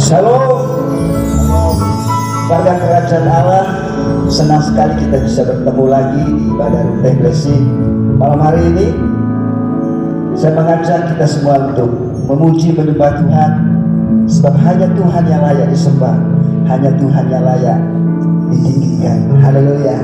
Shalom, warga kerajaan Allah. Senang sekali kita bisa bertemu lagi di ibadah Runteng Blessing. Malam hari ini saya mengajak kita semua untuk memuji menyembah Tuhan, sebab hanya Tuhan yang layak disembah, hanya Tuhan yang layak ditinggikan. Haleluya.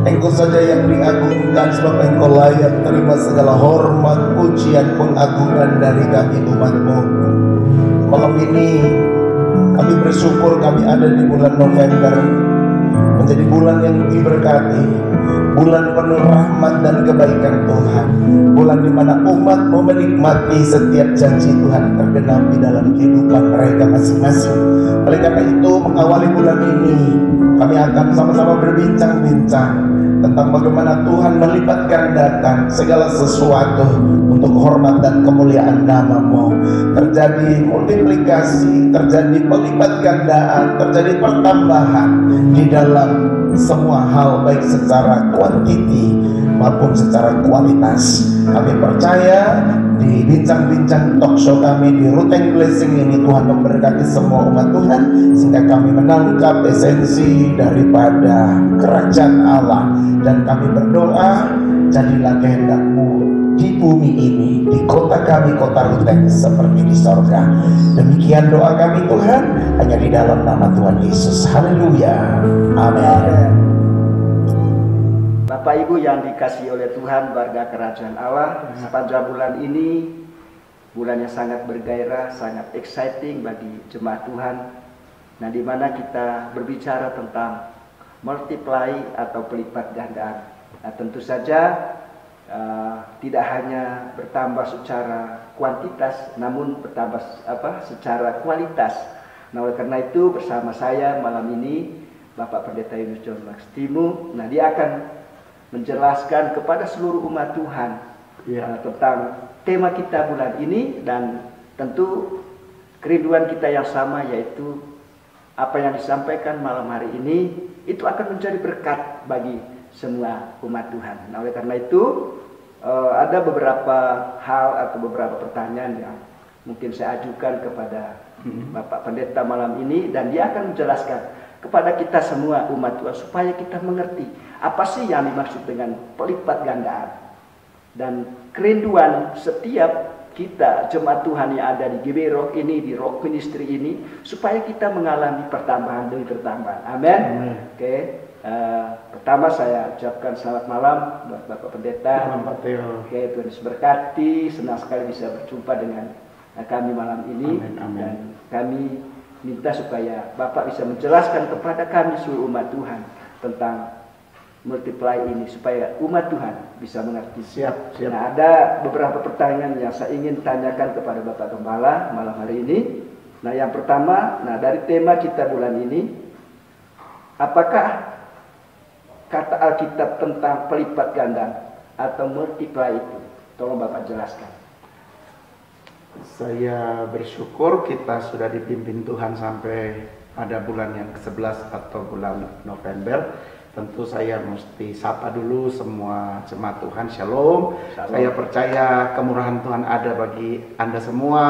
Engkau saja yang diagungkan, sebab Engkau layak terima segala hormat, pujian, pengagungan dari kami umat-Mu. Malam ini kami bersyukur kami ada di bulan November, menjadi bulan yang diberkati, bulan penuh rahmat dan kebaikan Tuhan, bulan di mana umat-Mu menikmati setiap janji Tuhan tergenapi dalam kehidupan mereka masing-masing. Oleh karena itu, mengawali bulan ini kami akan sama-sama berbincang-bincang tentang bagaimana Tuhan melipat gandakan segala sesuatu untuk hormat dan kemuliaan nama-Mu. Terjadi multiplikasi, terjadi pelipat gandaan, terjadi pertambahan di dalam semua hal, baik secara kuantiti maupun secara kualitas. Kami percaya di bincang-bincang talk show kami di Ruteng Blessing ini, Tuhan memberkati semua umat Tuhan, sehingga kami menangkap esensi daripada kerajaan Allah. Dan kami berdoa, jadilah kehendak-Mu di bumi ini, di kota kami, kota Ruteng, seperti di sorga. Demikian doa kami Tuhan, hanya di dalam nama Tuhan Yesus. Haleluya, amin. Bapak Ibu yang dikasihi oleh Tuhan, warga kerajaan Allah, sepanjang bulan ini, bulan yang sangat bergairah, sangat exciting bagi jemaat Tuhan. Nah, di mana kita berbicara tentang multiply atau pelipat gandaan. Nah, tentu saja tidak hanya bertambah secara kuantitas, namun bertambah secara kualitas. Nah, oleh karena itu bersama saya malam ini Bapak Pendeta Yunus John Max Timu. Nah, dia akan menjelaskan kepada seluruh umat Tuhan tentang tema kita bulan ini, dan tentu kerinduan kita yang sama, yaitu apa yang disampaikan malam hari ini itu akan menjadi berkat bagi semua umat Tuhan. Nah, oleh karena itu ada beberapa hal atau beberapa pertanyaan yang mungkin saya ajukan kepada Bapak Pendeta malam ini, dan dia akan menjelaskan kepada kita semua umat Tuhan supaya kita mengerti apa sih yang dimaksud dengan pelipat gandaan, dan kerinduan setiap kita jemaat Tuhan yang ada di GB Rock ini, di Rock Ministry ini, supaya kita mengalami pertambahan demi pertambahan. Amin. Oke. Pertama saya ucapkan selamat malam buat Bapak Pendeta. Oke, Tuhan Yesus berkati. Senang sekali bisa berjumpa dengan kami malam ini. Amin. Dan kami minta supaya Bapak bisa menjelaskan kepada kami seluruh umat Tuhan tentang multiply ini, supaya umat Tuhan bisa mengerti. Siap. Nah, ada beberapa pertanyaan yang saya ingin tanyakan kepada Bapak Gembala malam hari ini. Nah, yang pertama, dari tema kita bulan ini, apakah kata Alkitab tentang pelipat ganda atau multiply itu? Tolong Bapak jelaskan. Saya bersyukur kita sudah dipimpin Tuhan sampai pada bulan yang ke-11 atau bulan November. Tentu saya mesti sapa dulu semua jemaat Tuhan. Shalom. Saya percaya kemurahan Tuhan ada bagi Anda semua.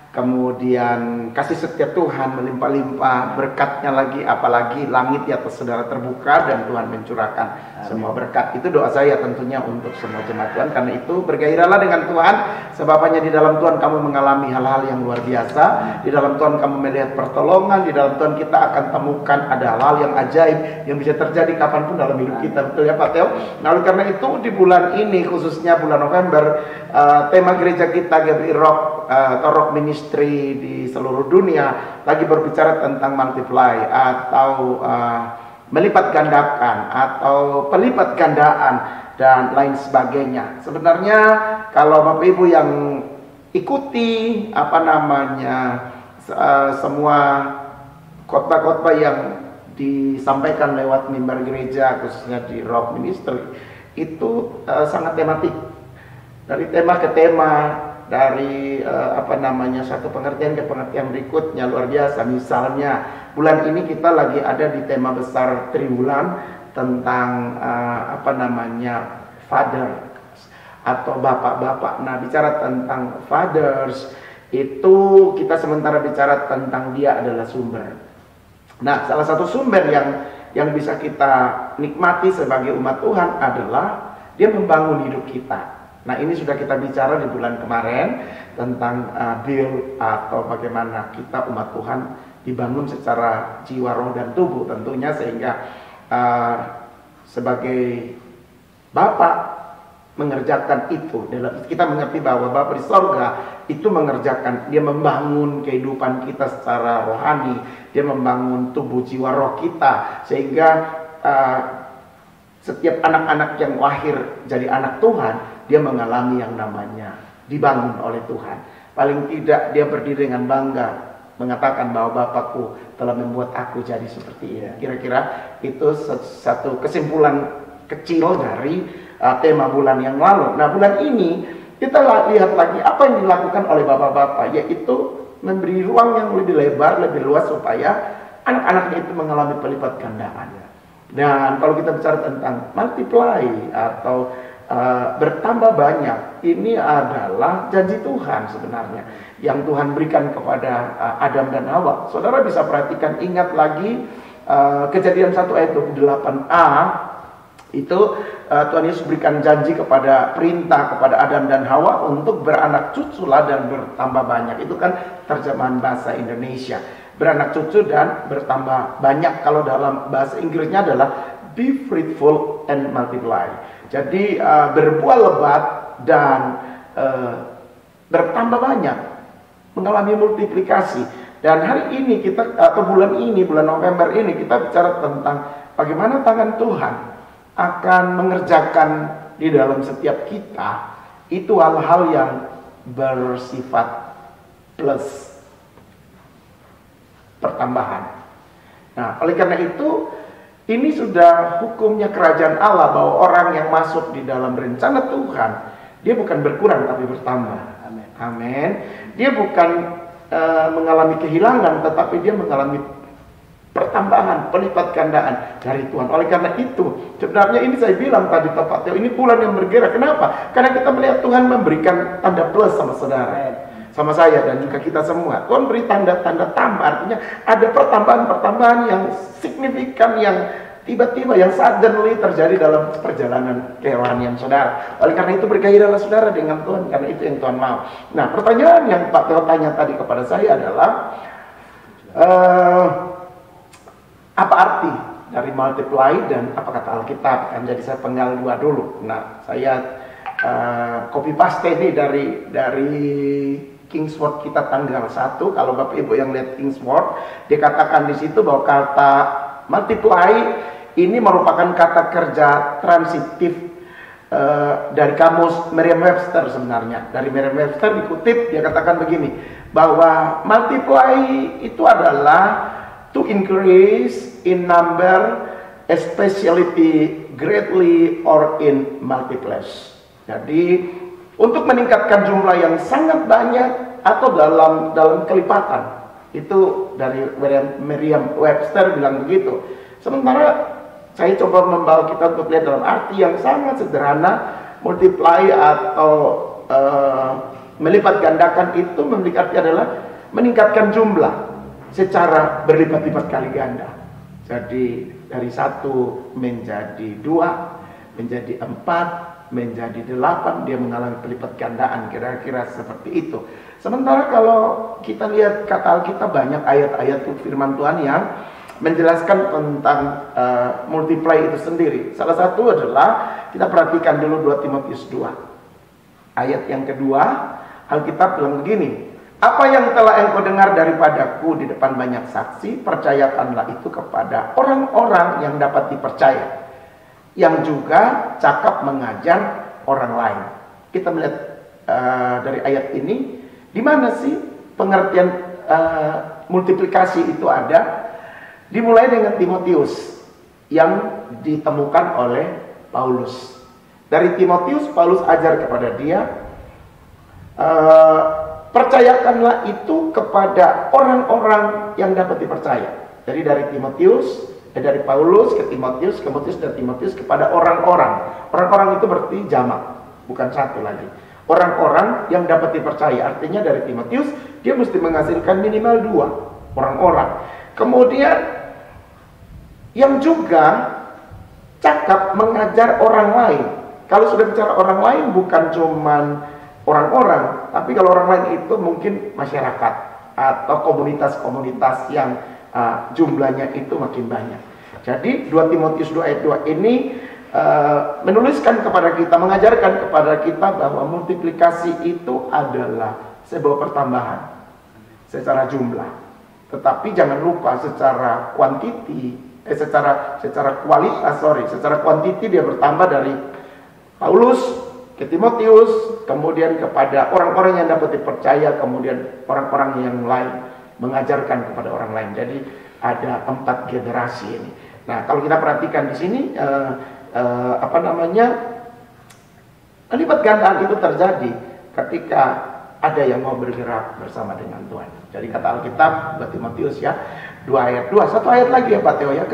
Kemudian kasih setia Tuhan melimpah-limpah, berkatnya lagi, apalagi langit di atas saudara terbuka dan Tuhan mencurahkan semua berkat. Itu doa saya tentunya untuk semua jemaat Tuhan. Karena itu bergairahlah dengan Tuhan, sebab hanya di dalam Tuhan kamu mengalami hal-hal yang luar biasa. Di dalam Tuhan kamu melihat pertolongan. Di dalam Tuhan kita akan temukan ada hal-hal yang ajaib yang bisa terjadi kapanpun dalam hidup kita. Betul ya Pak Teo? Nah, oleh karena itu di bulan ini, khususnya bulan November, tema gereja kita GBI Rock atau Rock Ministry di seluruh dunia lagi berbicara tentang multiply atau melipat gandakan atau pelipat gandaan dan lain sebagainya. Sebenarnya kalau Bapak Ibu yang ikuti semua khotbah-khotbah yang disampaikan lewat mimbar gereja khususnya di Rock Ministry itu sangat tematik, dari tema ke tema, dari satu pengertian ke pengertian berikutnya, luar biasa. Misalnya bulan ini kita lagi ada di tema besar triwulan tentang father atau bapak-bapak. Nah, bicara tentang fathers itu kita sementara bicara tentang dia adalah sumber. Nah, salah satu sumber yang bisa kita nikmati sebagai umat Tuhan adalah dia membangun hidup kita. Nah, ini sudah kita bicara di bulan kemarin tentang build atau bagaimana kita umat Tuhan dibangun secara jiwa, roh, dan tubuh tentunya, sehingga sebagai Bapa mengerjakan itu. Kita mengerti bahwa Bapa di sorga itu mengerjakan, dia membangun kehidupan kita secara rohani, dia membangun tubuh jiwa roh kita, sehingga setiap anak-anak yang lahir jadi anak Tuhan, dia mengalami yang namanya dibangun oleh Tuhan. Paling tidak dia berdiri dengan bangga mengatakan bahwa Bapakku telah membuat aku jadi seperti ini. Kira-kira itu satu kesimpulan kecil dari tema bulan yang lalu. Nah, bulan ini kita lihat lagi apa yang dilakukan oleh bapak-bapak, yaitu memberi ruang yang lebih lebar, lebih luas supaya anak-anaknya itu mengalami pelipat gandaan. Dan kalau kita bicara tentang multiply atau bertambah banyak, ini adalah janji Tuhan sebenarnya yang Tuhan berikan kepada Adam dan Hawa. Saudara bisa perhatikan, ingat lagi Kejadian 1 ayat 28a, itu Tuhan Yesus berikan janji kepada perintah kepada Adam dan Hawa untuk beranak cuculah dan bertambah banyak. Itu kan terjemahan bahasa Indonesia, beranak cucu dan bertambah banyak. Kalau dalam bahasa Inggrisnya adalah be fruitful and multiply. Jadi berbuah lebat dan bertambah banyak, mengalami multiplikasi. Dan hari ini kita, atau bulan ini, bulan November ini, kita bicara tentang bagaimana tangan Tuhan akan mengerjakan di dalam setiap kita itu hal-hal yang bersifat plus, pertambahan. Nah, oleh karena itu ini sudah hukumnya kerajaan Allah, bahwa orang yang masuk di dalam rencana Tuhan, dia bukan berkurang tapi bertambah. Amin. Dia bukan mengalami kehilangan, tetapi dia mengalami pertambahan, pelipat gandaan dari Tuhan. Oleh karena itu, sebenarnya ini saya bilang tadi tepatnya, ini bulan yang bergerak. Kenapa? Karena kita melihat Tuhan memberikan tanda plus sama saudara, sama saya dan juga kita semua. Tuhan beri tanda-tanda tambah, artinya ada pertambahan-pertambahan yang signifikan, yang tiba-tiba, yang suddenly terjadi dalam perjalanan kerohanian saudara. Oleh karena itu bergairahlah saudara dengan Tuhan, karena itu yang Tuhan mau. Nah, pertanyaan yang Pak Teo tanya tadi kepada saya adalah apa arti dari multiply dan apa kata Alkitab? Kan jadi saya penggal dua dulu. Nah, saya copy paste ini dari Kingsword kita tanggal 1. Kalau Bapak Ibu yang lihat Kingsword, dia katakan di situ bahwa kata multiply ini merupakan kata kerja transitif dari kamus Merriam-Webster sebenarnya. Dari Merriam-Webster dikutip, dia katakan begini, bahwa multiply itu adalah to increase in number, especially greatly or in multiples. Jadi untuk meningkatkan jumlah yang sangat banyak atau dalam kelipatan. Itu dari Merriam-Webster bilang begitu. Sementara saya coba membawa kita untuk lihat dalam arti yang sangat sederhana. Multiply atau melipat gandakan itu memiliki arti adalah meningkatkan jumlah secara berlipat-lipat kali ganda. Jadi dari 1 menjadi 2, menjadi 4, menjadi 8, dia mengalami pelipat gandaan, kira-kira seperti itu. Sementara kalau kita lihat kata Alkitab, banyak ayat-ayat firman Tuhan yang menjelaskan tentang multiply itu sendiri. Salah satu adalah, kita perhatikan dulu 2 Timotius 2 ayat yang kedua. Alkitab bilang begini, apa yang telah engkau dengar daripadaku di depan banyak saksi, percayakanlah itu kepada orang-orang yang dapat dipercaya, yang juga cakap mengajar orang lain. Kita melihat dari ayat ini, di mana sih pengertian multiplikasi itu ada? Dimulai dengan Timotius yang ditemukan oleh Paulus. Dari Timotius, Paulus ajar kepada dia, percayakanlah itu kepada orang-orang yang dapat dipercaya. Jadi dari Timotius, dari Paulus ke Timotius, dari Timotius kepada orang-orang. Orang-orang itu berarti jamak, bukan satu lagi. Orang-orang yang dapat dipercaya, artinya dari Timotius dia mesti menghasilkan minimal 2 orang-orang. Kemudian yang juga cakap mengajar orang lain. Kalau sudah bicara orang lain, bukan cuman orang-orang, tapi kalau orang lain itu mungkin masyarakat atau komunitas-komunitas yang jumlahnya itu makin banyak. Jadi 2 Timotius 2 ayat 2 ini menuliskan kepada kita, mengajarkan kepada kita bahwa multiplikasi itu adalah sebuah pertambahan secara jumlah. Tetapi jangan lupa secara secara kuantiti dia bertambah dari Paulus ke Timotius, kemudian kepada orang-orang yang dapat dipercaya, kemudian orang-orang yang lain mengajarkan kepada orang lain. Jadi ada 4 generasi ini. Nah, kalau kita perhatikan di sini lipat gandaan itu terjadi ketika ada yang mau bergerak bersama dengan Tuhan. Jadi kata Alkitab, 2 Timotius ya, 2 ayat 2, satu ayat lagi ya Pak Teo ya,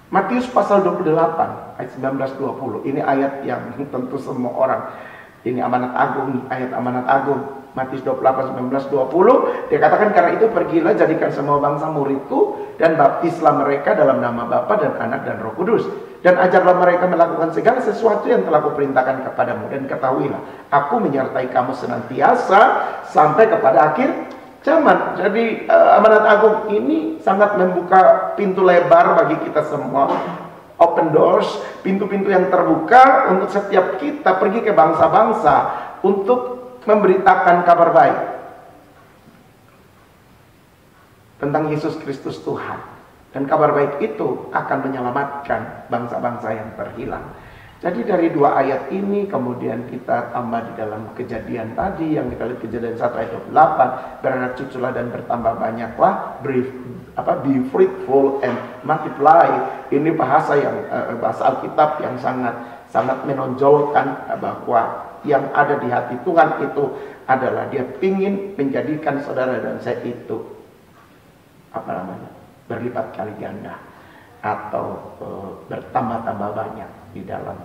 Matius pasal 28 ayat 19-20. Ini ayat yang tentu semua orang, ini amanat agung, ayat amanat agung. Matius 28 19-20, dia katakan, karena itu pergilah jadikan semua bangsa muridku dan baptislah mereka dalam nama Bapa dan Anak dan Roh Kudus, dan ajarlah mereka melakukan segala sesuatu yang telah kuperintahkan kepadamu, dan ketahuilah aku menyertai kamu senantiasa sampai kepada akhir zaman. Jadi amanat agung ini sangat membuka pintu lebar bagi kita semua, open doors, pintu-pintu yang terbuka untuk setiap kita pergi ke bangsa-bangsa untuk memberitakan kabar baik tentang Yesus Kristus Tuhan. Dan kabar baik itu akan menyelamatkan bangsa-bangsa yang terhilang. Jadi dari 2 ayat ini kemudian kita tambah di dalam Kejadian tadi yang kita lihat, Kejadian 1 ayat 28, beranak cuculah dan bertambah banyaklah, be fruitful and multiply. Ini bahasa Alkitab yang sangat menonjolkan bahwa yang ada di hati Tuhan itu adalah dia ingin menjadikan saudara dan saya itu berlipat kali ganda atau bertambah-tambah banyak di dalam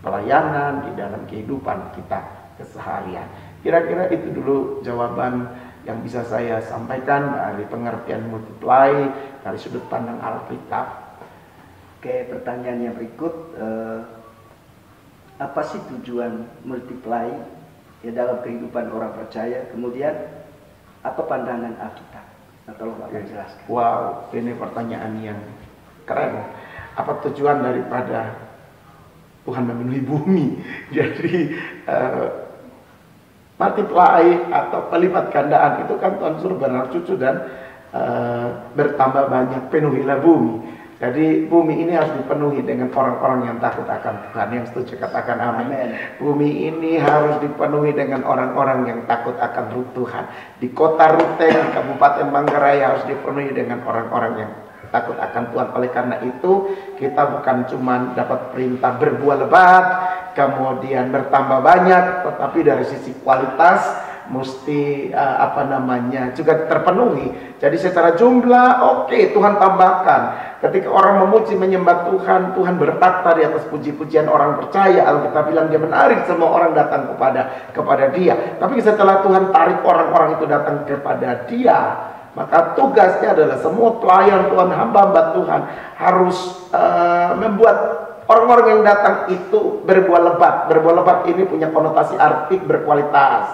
pelayanan, di dalam kehidupan kita keseharian. Kira-kira itu dulu jawaban yang bisa saya sampaikan dari pengertian multiply dari sudut pandang Alkitab. Oke, pertanyaan yang berikut, apa sih tujuan multiply ya dalam kehidupan orang percaya? Kemudian apa pandangan Alkitab? Nah, tolong Bapak jelaskan. Wow, ini pertanyaan yang keren. Apa tujuan daripada Tuhan memenuhi bumi? Jadi multiply atau pelipat gandaan itu kan Tuhan suruh beranak cucu dan bertambah banyak, penuhilah bumi. Jadi bumi ini harus dipenuhi dengan orang-orang yang takut akan Tuhan. Yang setuju katakan amin. Bumi ini harus dipenuhi dengan orang-orang yang takut akan Tuhan. Di kota Ruteng, di Kabupaten Manggarai harus dipenuhi dengan orang-orang yang takut akan Tuhan. Oleh karena itu kita bukan cuma dapat perintah berbuah lebat, kemudian bertambah banyak, tetapi dari sisi kualitas mesti juga terpenuhi. Jadi secara jumlah oke, Tuhan tambahkan. Ketika orang memuji menyembah Tuhan, Tuhan bertakhta di atas puji-pujian orang percaya. Alkitab bilang dia menarik semua orang datang kepada dia. Tapi setelah Tuhan tarik orang-orang itu datang kepada dia, maka tugasnya adalah semua pelayan Tuhan, hamba-hamba Tuhan harus membuat orang-orang yang datang itu berbuah lebat. Berbuah lebat ini punya konotasi arti berkualitas.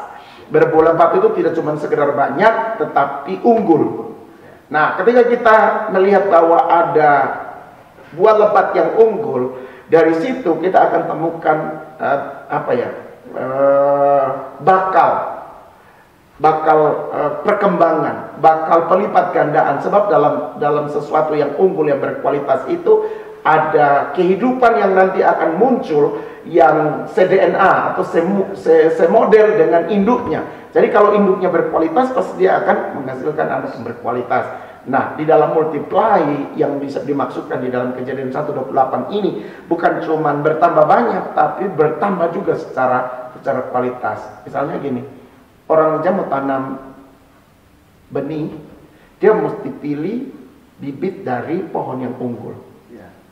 Berbuah lebat itu tidak cuma sekedar banyak, tetapi unggul. Nah, ketika kita melihat bahwa ada buah lebat yang unggul, dari situ kita akan temukan bakal perkembangan, bakal pelipat gandaan. Sebab dalam sesuatu yang unggul, yang berkualitas itu ada kehidupan yang nanti akan muncul yang se-DNA atau se-model dengan induknya. Jadi kalau induknya berkualitas, pasti dia akan menghasilkan anak yang berkualitas. Nah, di dalam multiply yang bisa dimaksudkan di dalam Kejadian 1:28 ini bukan cuma bertambah banyak, tapi bertambah juga secara kualitas. Misalnya gini, orang aja mau tanam benih, dia mesti pilih bibit dari pohon yang unggul.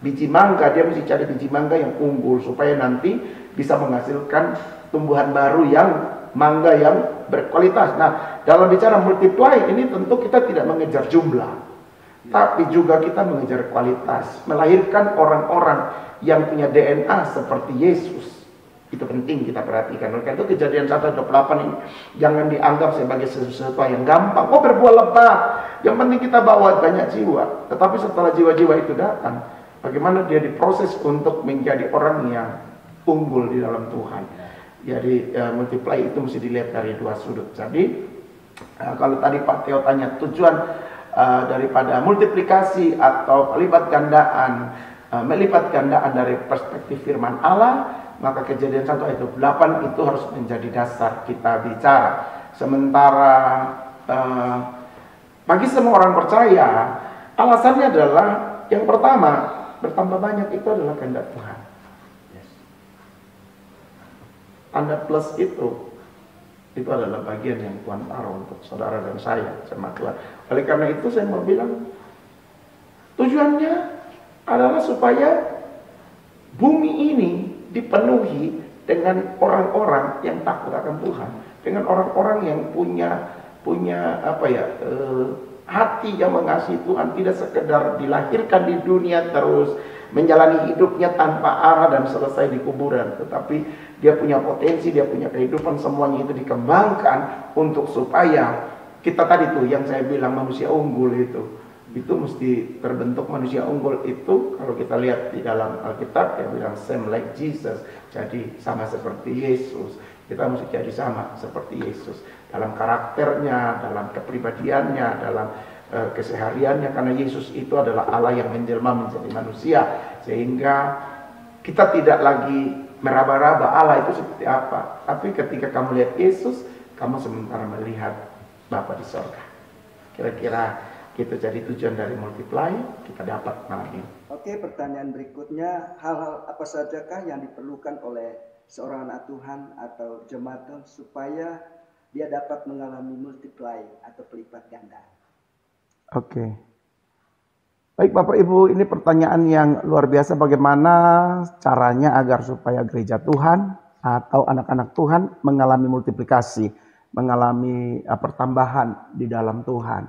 Biji mangga, dia mesti cari biji mangga yang unggul supaya nanti bisa menghasilkan tumbuhan baru yang mangga yang berkualitas. Nah, dalam bicara multiply ini tentu kita tidak mengejar jumlah, tapi juga kita mengejar kualitas, melahirkan orang-orang yang punya DNA seperti Yesus. Itu penting kita perhatikan. Oleh karena itu Kejadian 1:28 ini jangan dianggap sebagai sesuatu yang gampang. Oh, berbuah lebat. Yang penting kita bawa banyak jiwa. Tetapi setelah jiwa-jiwa itu datang, bagaimana dia diproses untuk menjadi orang yang unggul di dalam Tuhan. Jadi multiply itu mesti dilihat dari dua sudut. Jadi kalau tadi Pak Theo tanya tujuan daripada multiplikasi atau melipat gandaan dari perspektif firman Allah, maka Kejadian 1:8 itu harus menjadi dasar kita bicara. Sementara bagi semua orang percaya, alasannya adalah yang pertama, bertambah banyak itu adalah kehendak Tuhan. Tanda plus itu adalah bagian yang Tuhan taruh untuk saudara dan saya sama Tuhan. Oleh karena itu saya mau bilang, tujuannya adalah supaya bumi ini dipenuhi dengan orang-orang yang takut akan Tuhan, dengan orang-orang yang punya hati yang mengasihi Tuhan, tidak sekedar dilahirkan di dunia terus menjalani hidupnya tanpa arah dan selesai di kuburan, tetapi dia punya potensi, dia punya kehidupan, semuanya itu dikembangkan untuk supaya kita tadi tuh yang saya bilang manusia unggul itu mesti terbentuk. Manusia unggul itu kalau kita lihat di dalam Alkitab dia bilang same like Jesus, jadi sama seperti Yesus. Kita mesti jadi sama seperti Yesus dalam karakternya, dalam kepribadiannya, dalam kesehariannya, karena Yesus itu adalah Allah yang menjelma menjadi manusia, sehingga kita tidak lagi meraba-raba Allah itu seperti apa. Tapi ketika kamu lihat Yesus, kamu sementara melihat Bapa di sorga. Kira-kira itu jadi tujuan dari multiply kita dapat malam ini. Oke, pertanyaan berikutnya, hal-hal apa sajakah yang diperlukan oleh seorang anak Tuhan atau jemaat Tuhan supaya dia dapat mengalami multiply atau pelipat ganda? Oke. Baik Bapak Ibu, ini pertanyaan yang luar biasa, bagaimana caranya agar supaya gereja Tuhan atau anak-anak Tuhan mengalami multiplikasi, mengalami pertambahan di dalam Tuhan.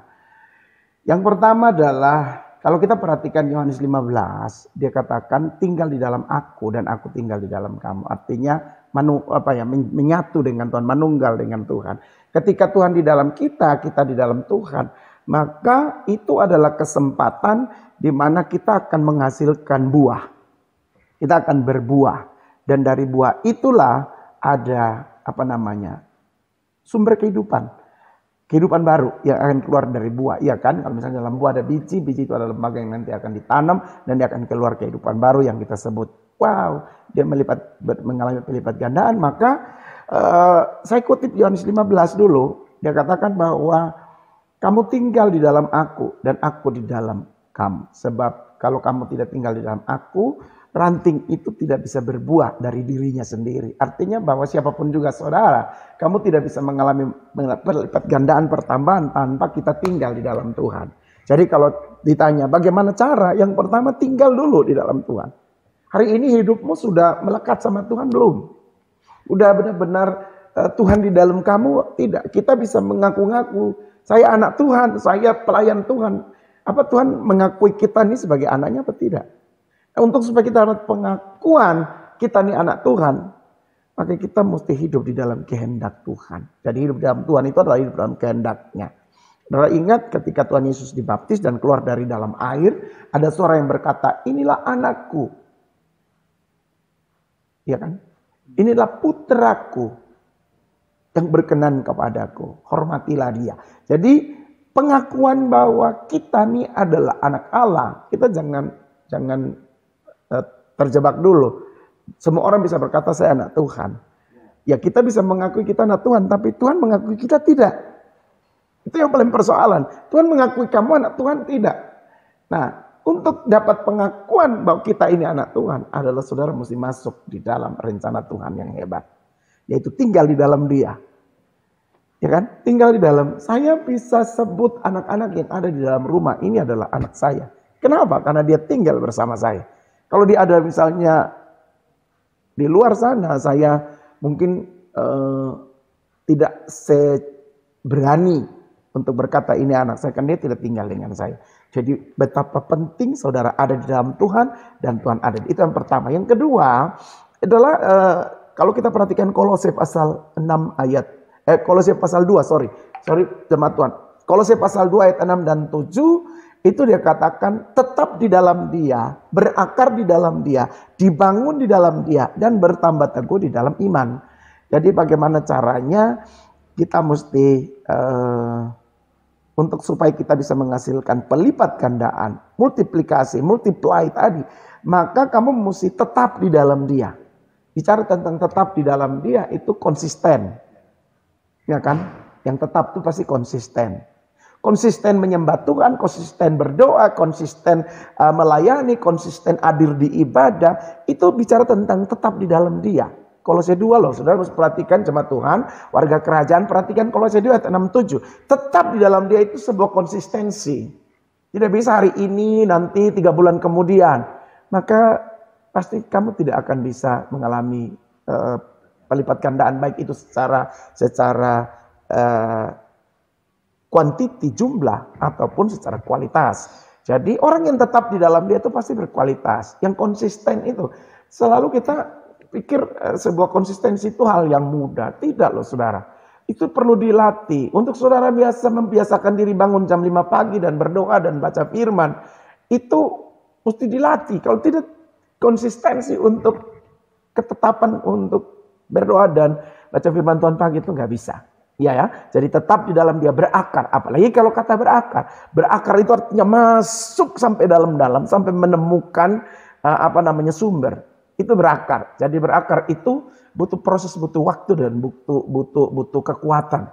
Yang pertama adalah kalau kita perhatikan Yohanes 15, dia katakan tinggal di dalam aku dan aku tinggal di dalam kamu. Artinya menyatu dengan Tuhan, manunggal dengan Tuhan. Ketika Tuhan di dalam kita, kita di dalam Tuhan, maka itu adalah kesempatan di mana kita akan menghasilkan buah. Kita akan berbuah. Dan dari buah itulah ada sumber kehidupan. Kehidupan baru yang akan keluar dari buah. Iya kan? Kalau misalnya dalam buah ada biji, biji itu adalah lembaga yang nanti akan ditanam dan dia akan keluar kehidupan baru yang kita sebut. Wow, dia mengalami pelipat gandaan. Maka saya kutip Yohanes 15 dulu. Dia katakan bahwa kamu tinggal di dalam aku dan aku di dalam kamu. Sebab kalau kamu tidak tinggal di dalam aku, ranting itu tidak bisa berbuah dari dirinya sendiri. Artinya bahwa siapapun juga saudara, kamu tidak bisa mengalami pelipat gandaan pertambahan tanpa kita tinggal di dalam Tuhan. Jadi kalau ditanya bagaimana cara, yang pertama tinggal dulu di dalam Tuhan. Hari ini hidupmu sudah melekat sama Tuhan belum? Udah benar-benar Tuhan di dalam kamu? Tidak. Kita bisa mengaku-ngaku, saya anak Tuhan, saya pelayan Tuhan. Apa Tuhan mengakui kita ini sebagai anaknya atau tidak? Untuk supaya kita dapat pengakuan kita ini anak Tuhan, maka kita mesti hidup di dalam kehendak Tuhan. Jadi hidup di dalam Tuhan itu adalah hidup dalam kehendaknya. Saudara ingat ketika Tuhan Yesus dibaptis dan keluar dari dalam air, ada suara yang berkata, inilah anakku. Ya kan? Inilah putraku yang berkenan kepadaku, hormatilah dia. Jadi pengakuan bahwa kita ini adalah anak Allah, kita jangan terjebak dulu. Semua orang bisa berkata saya anak Tuhan. Ya kita bisa mengakui kita anak Tuhan, tapi Tuhan mengakui kita tidak. Itu yang paling persoalan. Tuhan mengakui kamu anak Tuhan tidak. Nah, untuk dapat pengakuan bahwa kita ini anak Tuhan adalah saudara mesti masuk di dalam rencana Tuhan yang hebat. Yaitu tinggal di dalam dia. Ya kan? Tinggal di dalam. Saya bisa sebut anak-anak yang ada di dalam rumah ini adalah anak saya. Kenapa? Karena dia tinggal bersama saya. Kalau dia ada misalnya di luar sana, saya mungkin tidak berani untuk berkata ini anak saya, kan dia tidak tinggal dengan saya. Jadi betapa penting saudara ada di dalam Tuhan dan Tuhan ada. Itu yang pertama. Yang kedua adalah kalau kita perhatikan Kolose pasal 6 ayat, Kolose pasal 2, sorry jemaat Tuhan. Kolose pasal 2 ayat 6 dan 7, itu dia katakan tetap di dalam dia, berakar di dalam dia, dibangun di dalam dia, dan bertambah teguh di dalam iman. Jadi bagaimana caranya kita mesti untuk supaya kita bisa menghasilkan pelipat gandaan, multiplikasi, multiply tadi, maka kamu mesti tetap di dalam dia. Bicara tentang tetap di dalam dia itu konsisten. Ya kan? Yang tetap itu pasti konsisten. Konsisten menyembah Tuhan, konsisten berdoa, konsisten melayani, konsisten hadir di ibadah. Itu bicara tentang tetap di dalam dia. Kolose 2 loh, saudara harus perhatikan jemaat Tuhan, warga kerajaan, perhatikan Kolose 2 ayat 6-7. Tetap di dalam dia itu sebuah konsistensi. Tidak bisa hari ini, nanti 3 bulan kemudian. Maka pasti kamu tidak akan bisa mengalami pelipat gandaan, baik itu secara kuantiti jumlah ataupun secara kualitas. Jadi orang yang tetap di dalam dia itu pasti berkualitas. Yang konsisten itu selalu kita pikir sebuah konsistensi itu hal yang mudah. Tidak loh saudara. Itu perlu dilatih. Untuk saudara membiasakan diri bangun jam 5 pagi dan berdoa dan baca firman. Itu mesti dilatih. Kalau tidak konsistensi untuk ketetapan untuk berdoa dan baca firman Tuhan pagi itu nggak bisa. Ya, jadi tetap di dalam dia berakar. Apalagi kalau kata berakar. Berakar itu artinya masuk sampai dalam-dalam. Sampai menemukan sumber. Itu berakar. Jadi berakar itu butuh proses, butuh waktu dan butuh kekuatan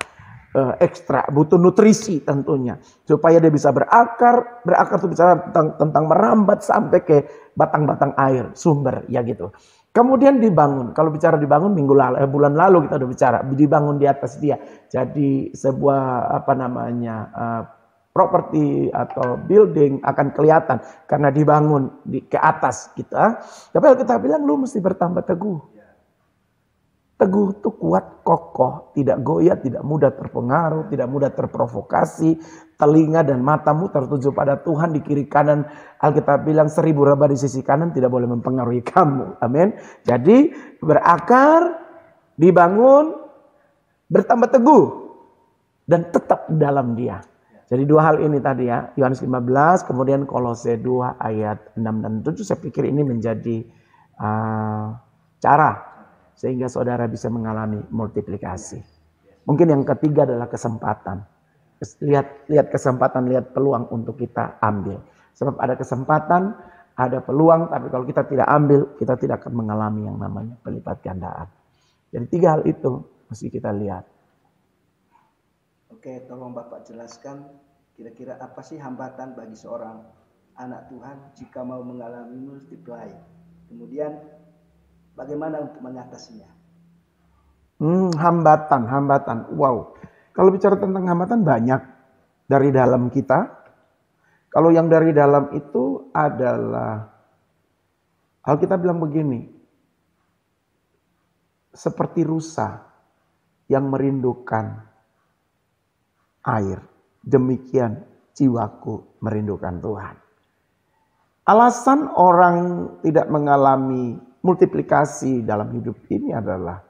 ekstra, butuh nutrisi tentunya supaya dia bisa berakar. Berakar itu bicara tentang merambat sampai ke batang-batang air, sumber ya gitu. Kemudian dibangun. Kalau bicara dibangun bulan lalu kita udah bicara dibangun di atas dia. Jadi sebuah properti atau building akan kelihatan karena dibangun ke atas kita. Tapi kalau kita bilang lu mesti bertambah teguh. Teguh itu kuat, kokoh, tidak goyah, tidak mudah terpengaruh, tidak mudah terprovokasi. Telinga dan matamu tertuju pada Tuhan di kiri kanan. Alkitab bilang 1000 raba di sisi kanan tidak boleh mempengaruhi kamu. Amin. Jadi berakar, dibangun, bertambah teguh, dan tetap dalam dia. Jadi 2 hal ini tadi ya, Yohanes 15, kemudian Kolose 2 ayat 6 dan 7. Saya pikir ini menjadi cara sehingga saudara bisa mengalami multiplikasi. Mungkin yang ketiga adalah kesempatan. Lihat kesempatan, lihat peluang untuk kita ambil. Sebab ada kesempatan, ada peluang, tapi kalau kita tidak ambil, kita tidak akan mengalami yang namanya pelipat gandaan. Jadi 3 hal itu mesti kita lihat. Oke, tolong Bapak jelaskan kira-kira apa sih hambatan bagi seorang anak Tuhan jika mau mengalami multiply. Kemudian bagaimana untuk mengatasinya? Hambatan. Wow. Kalau bicara tentang hambatan banyak dari dalam kita. Kalau yang dari dalam itu adalah Alkitab bilang begini. Seperti rusa yang merindukan air, demikian jiwaku merindukan Tuhan. Alasan orang tidak mengalami multiplikasi dalam hidup ini adalah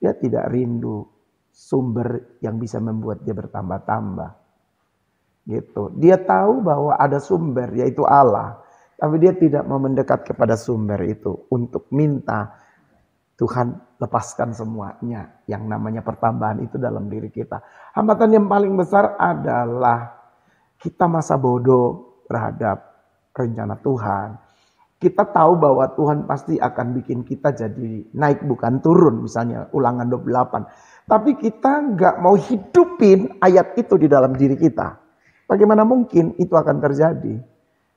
dia tidak rindu sumber yang bisa membuat dia bertambah-tambah. Gitu. Dia tahu bahwa ada sumber yaitu Allah, tapi dia tidak mau mendekat kepada sumber itu untuk minta Tuhan lepaskan semuanya yang namanya pertambahan itu dalam diri kita. Hambatan yang paling besar adalah kita masa bodoh terhadap rencana Tuhan. Kita tahu bahwa Tuhan pasti akan bikin kita jadi naik bukan turun, misalnya Ulangan 28. Tapi kita nggak mau hidupin ayat itu di dalam diri kita. Bagaimana mungkin itu akan terjadi?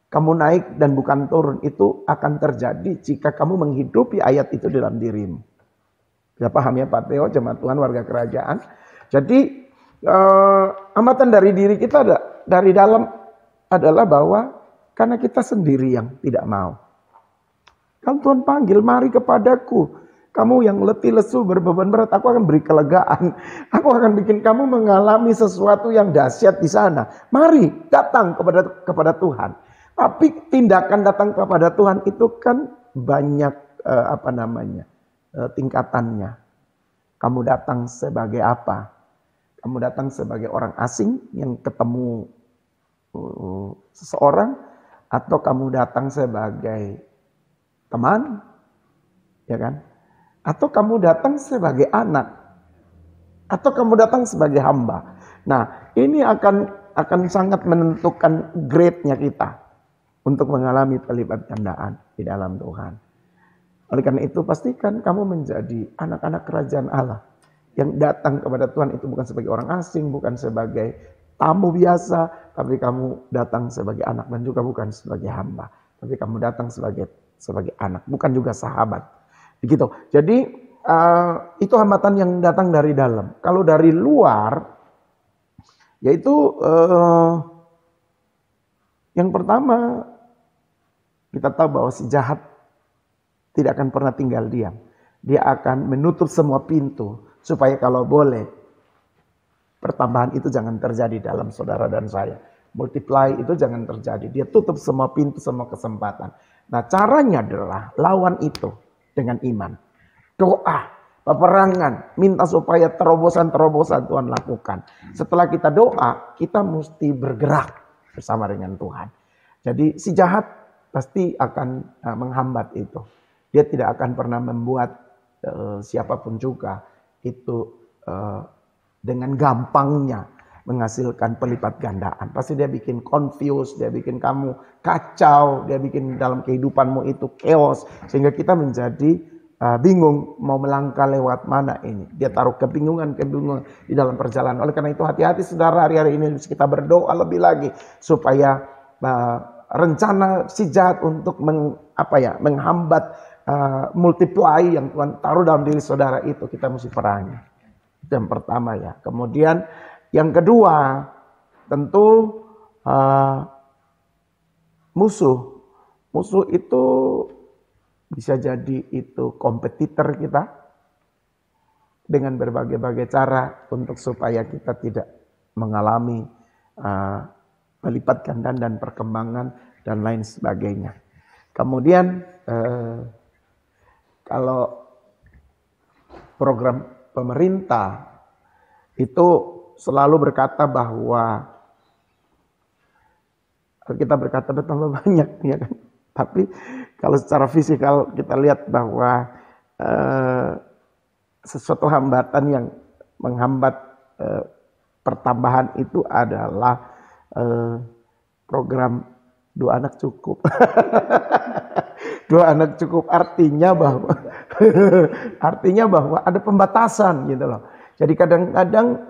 Kamu naik dan bukan turun itu akan terjadi jika kamu menghidupi ayat itu di dalam dirimu. Ya paham ya Pak Theo, jemaat Tuhan warga kerajaan. Jadi hambatan dari diri kita dari dalam adalah bahwa karena kita sendiri yang tidak mau. Kan Tuhan panggil, mari kepadaku. Kamu yang letih lesu berbeban berat, aku akan beri kelegaan. Aku akan bikin kamu mengalami sesuatu yang dahsyat di sana. Mari datang kepada Tuhan. Tapi tindakan datang kepada Tuhan itu kan banyak tingkatannya. Kamu datang sebagai apa? Kamu datang sebagai orang asing yang ketemu seseorang, atau kamu datang sebagai teman, ya kan? Atau kamu datang sebagai anak, atau kamu datang sebagai hamba. Nah, ini akan sangat menentukan grade-nya kita untuk mengalami pelipat gandaan di dalam Tuhan. Oleh karena itu, pastikan kamu menjadi anak-anak kerajaan Allah yang datang kepada Tuhan itu bukan sebagai orang asing, bukan sebagai tamu biasa, tapi kamu datang sebagai anak, dan juga bukan sebagai hamba, tapi kamu datang sebagai anak, bukan juga sahabat. Begitu. Jadi itu hambatan yang datang dari dalam. Kalau dari luar, yaitu yang pertama, kita tahu bahwa si jahat tidak akan pernah tinggal diam. Dia akan menutup semua pintu supaya kalau boleh pertambahan itu jangan terjadi dalam saudara dan saya. Multiply itu jangan terjadi. Dia tutup semua pintu, semua kesempatan. Nah, caranya adalah lawan itu dengan iman. Doa, peperangan, minta supaya terobosan-terobosan Tuhan lakukan. Setelah kita doa, kita mesti bergerak bersama dengan Tuhan. Jadi si jahat pasti akan menghambat itu. Dia tidak akan pernah membuat siapapun juga itu dengan gampangnya menghasilkan pelipat gandaan. Pasti dia bikin confused, dia bikin kamu kacau, dia bikin dalam kehidupanmu itu chaos, sehingga kita menjadi bingung mau melangkah lewat mana ini. Dia taruh kebingungan di dalam perjalanan. Oleh karena itu hati-hati saudara, hari-hari ini kita berdoa lebih lagi supaya rencana si jahat untuk menghambat multiply yang Tuhan taruh dalam diri saudara itu kita mesti perangi. Itu yang pertama ya. Kemudian yang kedua, tentu musuh. Musuh itu bisa jadi itu kompetitor kita dengan berbagai-bagai cara untuk supaya kita tidak mengalami melipat gandaan dan perkembangan dan lain sebagainya. Kemudian kalau program pemerintah itu selalu berkata bahwa kita berkata bertambah banyak, ya kan? Tapi kalau secara fisikal kita lihat bahwa sesuatu hambatan yang menghambat pertambahan itu adalah program 2 anak cukup. 2 anak cukup artinya bahwa ada pembatasan gitu loh. Jadi kadang-kadang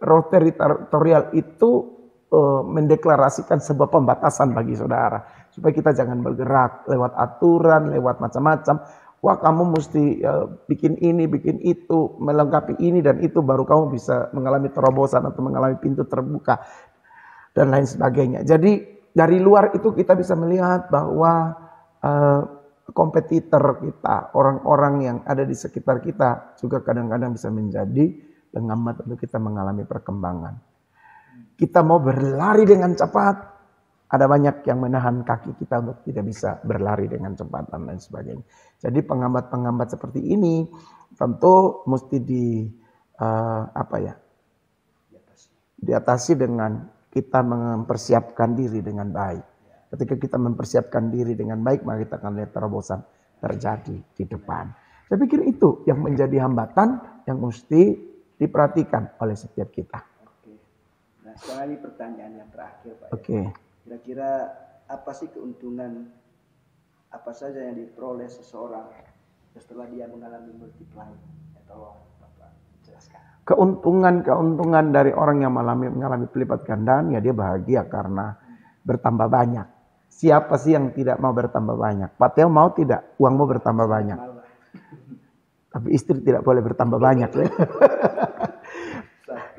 roh teritorial itu mendeklarasikan sebuah pembatasan bagi saudara. Supaya kita jangan bergerak lewat aturan, lewat macam-macam. Wah, kamu mesti bikin ini, bikin itu, melengkapi ini dan itu, baru kamu bisa mengalami terobosan atau mengalami pintu terbuka dan lain sebagainya. Jadi dari luar itu kita bisa melihat bahwa kompetitor kita, orang-orang yang ada di sekitar kita juga kadang-kadang bisa menjadi penghambat untuk kita mengalami perkembangan. Kita mau berlari dengan cepat, ada banyak yang menahan kaki kita untuk tidak bisa berlari dengan cepat dan lain sebagainya. Jadi penghambat-penghambat seperti ini tentu mesti diatasi dengan kita mempersiapkan diri dengan baik. Ketika kita mempersiapkan diri dengan baik, maka kita akan lihat terobosan terjadi di depan. Saya pikir itu yang menjadi hambatan yang mesti diperhatikan oleh setiap kita. Oke. Nah, sekarang ini pertanyaan yang terakhir, Pak. Oke. Kira-kira apa sih keuntungan apa saja yang diperoleh seseorang setelah dia mengalami multiply? Ya, tolong Bapak jelaskan. Keuntungan dari orang yang mengalami pelipat gandaan, ya dia bahagia karena bertambah banyak. Siapa sih yang tidak mau bertambah banyak? Pak Teo mau tidak uangmu bertambah banyak? Tapi istri tidak boleh bertambah banyak.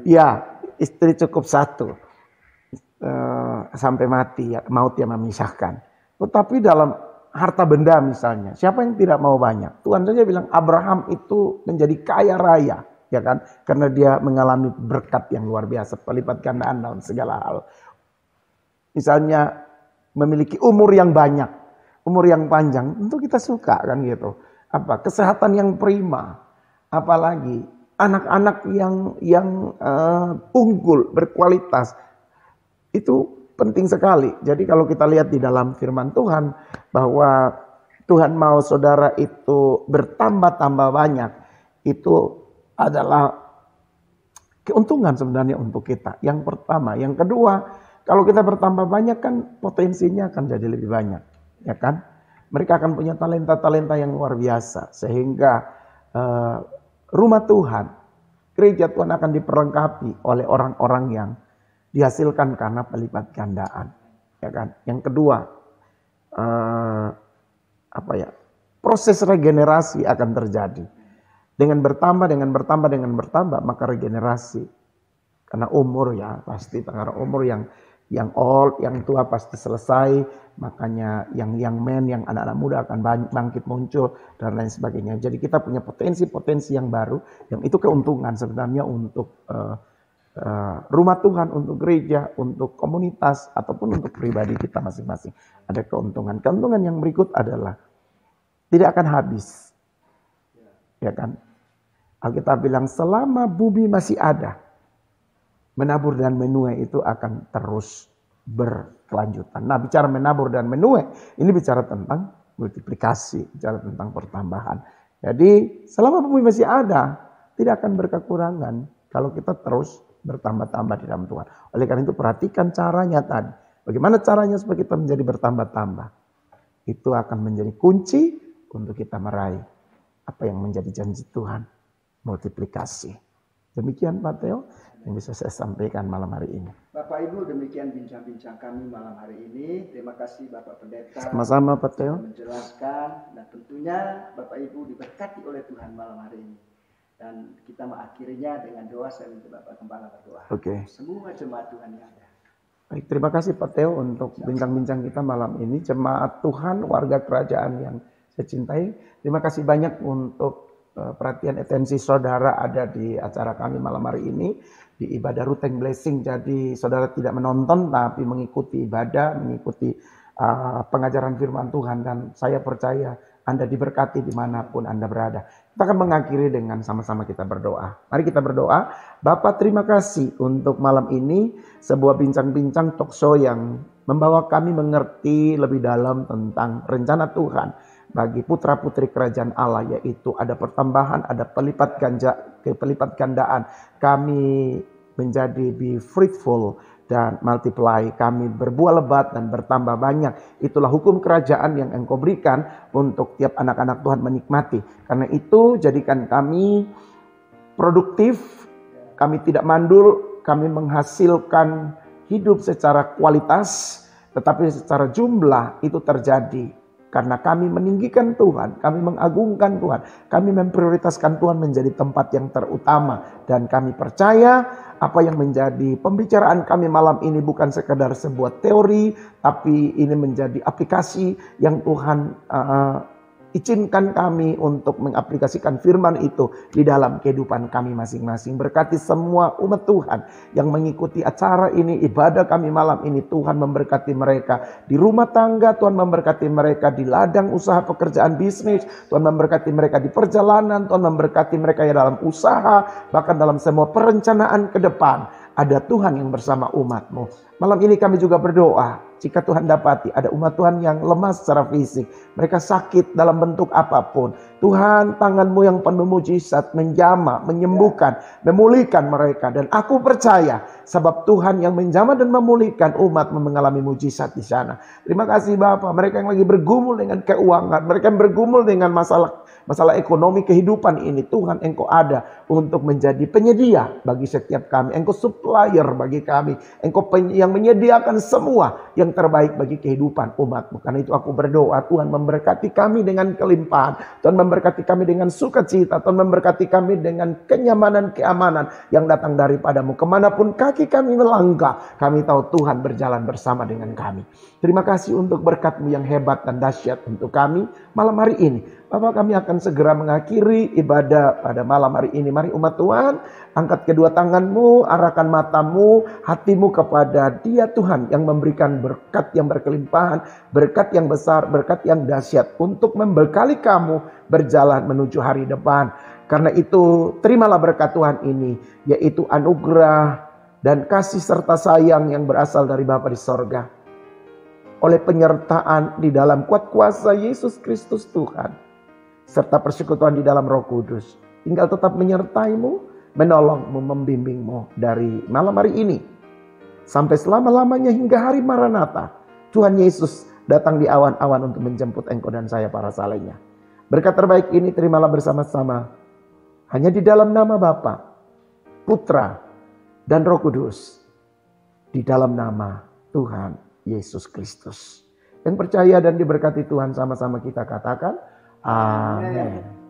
Ya, istri cukup 1 sampai mati, ya, maut yang memisahkan. Tetapi dalam harta benda misalnya, siapa yang tidak mau banyak? Tuhan saja bilang Abraham itu menjadi kaya raya, ya kan? Karena dia mengalami berkat yang luar biasa, pelipat gandaan dalam segala hal. Misalnya memiliki umur yang banyak, umur yang panjang, tentu kita suka kan gitu. kesehatan yang prima, apalagi anak-anak yang unggul, berkualitas. Itu penting sekali. Jadi kalau kita lihat di dalam firman Tuhan bahwa Tuhan mau saudara itu bertambah-tambah banyak, itu adalah keuntungan sebenarnya untuk kita. Yang pertama, yang kedua, kalau kita bertambah banyak kan potensinya akan jadi lebih banyak, ya kan? Mereka akan punya talenta-talenta yang luar biasa sehingga rumah Tuhan, gereja Tuhan akan diperlengkapi oleh orang-orang yang dihasilkan karena pelipat gandaan, ya kan? Yang kedua, proses regenerasi akan terjadi. Dengan bertambah, maka regenerasi. Karena umur ya pasti, karena umur yang old, yang tua pasti selesai, makanya yang young man, yang anak-anak muda akan bangkit muncul dan lain sebagainya. Jadi kita punya potensi-potensi yang baru, yang itu keuntungan sebenarnya untuk rumah Tuhan, untuk gereja, untuk komunitas, ataupun untuk pribadi kita masing-masing. Ada keuntungan. Keuntungan yang berikut adalah tidak akan habis. Ya kan? Alkitab bilang selama bumi masih ada, menabur dan menuai itu akan terus berkelanjutan. Nah, bicara menabur dan menuai, ini bicara tentang multiplikasi, bicara tentang pertambahan. Jadi, selama bumi masih ada, tidak akan berkekurangan kalau kita terus bertambah-tambah di dalam Tuhan. Oleh karena itu, perhatikan caranya tadi. Bagaimana caranya supaya kita menjadi bertambah-tambah? Itu akan menjadi kunci untuk kita meraih apa yang menjadi janji Tuhan, multiplikasi. Demikian Pak Theo yang bisa saya sampaikan malam hari ini. Bapak Ibu, demikian bincang-bincang kami malam hari ini. Terima kasih Bapak Pendeta. Sama-sama Pak Theo. Menjelaskan, dan tentunya Bapak Ibu diberkati oleh Tuhan malam hari ini. Dan kita mengakhirinya dengan doa. Saya minta Bapak Gembala berdoa. Oke. Semua jemaat Tuhan yang ada. Baik, terima kasih Pak Theo untuk bincang-bincang kita malam ini. Jemaat Tuhan, warga kerajaan yang saya cintai. Terima kasih banyak untuk perhatian atensi saudara ada di acara kami malam hari ini. Di ibadah Ruteng Blessing. Jadi saudara tidak menonton tapi mengikuti ibadah, mengikuti pengajaran firman Tuhan. Dan saya percaya Anda diberkati dimanapun Anda berada. Kita akan mengakhiri dengan sama-sama kita berdoa. Mari kita berdoa. Bapa, terima kasih untuk malam ini. Sebuah bincang-bincang talkshow yang membawa kami mengerti lebih dalam tentang rencana Tuhan bagi putra-putri kerajaan Allah, yaitu ada pertambahan, ada pelipat gandaan. Kami menjadi be fruitful dan multiply. Kami berbuah lebat dan bertambah banyak. Itulah hukum kerajaan yang Engkau berikan untuk tiap anak-anak Tuhan menikmati. Karena itu jadikan kami produktif, kami tidak mandul, kami menghasilkan hidup secara kualitas, tetapi secara jumlah itu terjadi. Karena kami meninggikan Tuhan, kami mengagungkan Tuhan, kami memprioritaskan Tuhan menjadi tempat yang terutama. Dan kami percaya apa yang menjadi pembicaraan kami malam ini bukan sekadar sebuah teori, tapi ini menjadi aplikasi yang Tuhan izinkan kami untuk mengaplikasikan firman itu di dalam kehidupan kami masing-masing. Berkati semua umat Tuhan yang mengikuti acara ini, ibadah kami malam ini. Tuhan memberkati mereka di rumah tangga, Tuhan memberkati mereka di ladang usaha pekerjaan bisnis, Tuhan memberkati mereka di perjalanan, Tuhan memberkati mereka ya dalam usaha, bahkan dalam semua perencanaan ke depan. Ada Tuhan yang bersama umat-Mu. Malam ini kami juga berdoa, jika Tuhan dapati ada umat Tuhan yang lemah secara fisik, mereka sakit dalam bentuk apapun, Tuhan, tangan-Mu yang penuh mujizat menjamah, menyembuhkan, memulihkan mereka. Dan aku percaya sebab Tuhan yang menjamah dan memulihkan umat mengalami mujizat di sana. Terima kasih Bapa, mereka yang lagi bergumul dengan keuangan, mereka yang bergumul dengan masalah ekonomi kehidupan ini, Tuhan Engkau ada untuk menjadi penyedia bagi setiap kami. Engkau supplier bagi kami. Engkau yang menyediakan semua yang terbaik bagi kehidupan umat-Mu. Karena itu aku berdoa, Tuhan memberkati kami dengan kelimpahan. Tuhan memberkati kami dengan sukacita. Tuhan memberkati kami dengan kenyamanan, keamanan yang datang daripada-Mu. Kemanapun kaki kaki kami melangkah, kami tahu Tuhan berjalan bersama dengan kami. Terima kasih untuk berkat-Mu yang hebat dan dahsyat untuk kami malam hari ini. Bapak, kami akan segera mengakhiri ibadah pada malam hari ini. Mari umat Tuhan, angkat kedua tanganmu, arahkan matamu, hatimu kepada Dia Tuhan yang memberikan berkat yang berkelimpahan, berkat yang besar, berkat yang dahsyat untuk membekali kamu berjalan menuju hari depan. Karena itu terimalah berkat Tuhan ini, yaitu anugerah dan kasih serta sayang yang berasal dari Bapa di sorga. Oleh penyertaan di dalam kuat kuasa Yesus Kristus Tuhan, serta persekutuan di dalam Roh Kudus, tinggal tetap menyertaimu, menolongmu, membimbingmu dari malam hari ini sampai selama-lamanya hingga hari Maranatha. Tuhan Yesus datang di awan-awan untuk menjemput engkau dan saya para salehnya. Berkat terbaik ini terimalah bersama-sama hanya di dalam nama Bapa, Putra, dan Roh Kudus. Di dalam nama Tuhan Yesus Kristus. Yang percaya dan diberkati Tuhan sama-sama kita katakan, amin.